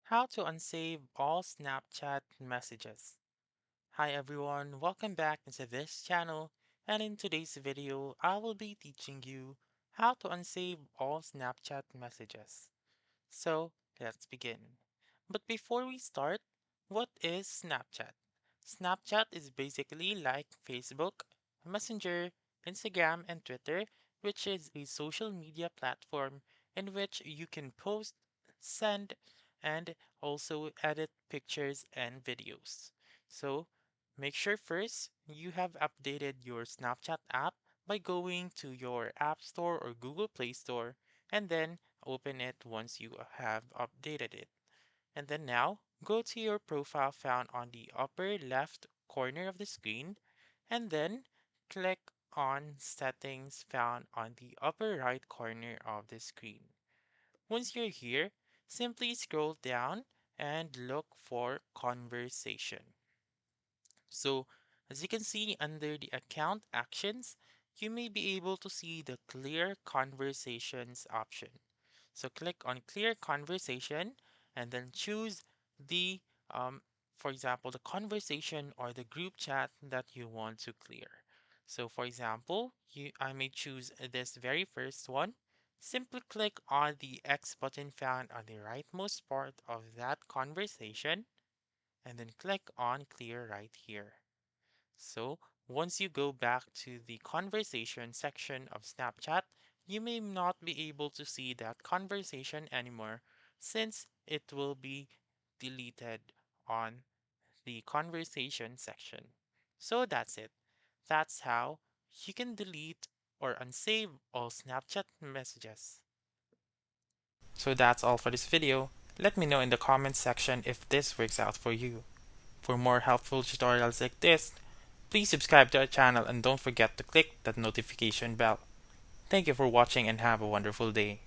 How to unsave all Snapchat messages. Hi everyone, welcome back into this channel, and in today's video I will be teaching you how to unsave all Snapchat messages. So let's begin. But before we start, what is Snapchat? Snapchat is basically like Facebook, Messenger, Instagram, and Twitter, which is a social media platform in which you can post, send, and also edit pictures and videos. So make sure first you have updated your Snapchat app by going to your App Store or Google Play Store and then open it once you have updated it. And then now, go to your profile found on the upper left corner of the screen, and then click on Settings found on the upper right corner of the screen. Once you're here, simply scroll down and look for Conversation. So, as you can see under the account actions, you may be able to see the clear conversations option. So click on clear conversation and then choose the, um, for example, the conversation or the group chat that you want to clear. So for example, I may choose this very first one. Simply click on the X button found on the rightmost part of that conversation and then click on clear right here. So once you go back to the conversation section of Snapchat, you may not be able to see that conversation anymore since it will be deleted on the conversation section. So that's it. That's how you can delete or unsave all Snapchat messages. So that's all for this video. Let me know in the comments section if this works out for you. For more helpful tutorials like this, please subscribe to our channel and don't forget to click that notification bell. Thank you for watching and have a wonderful day.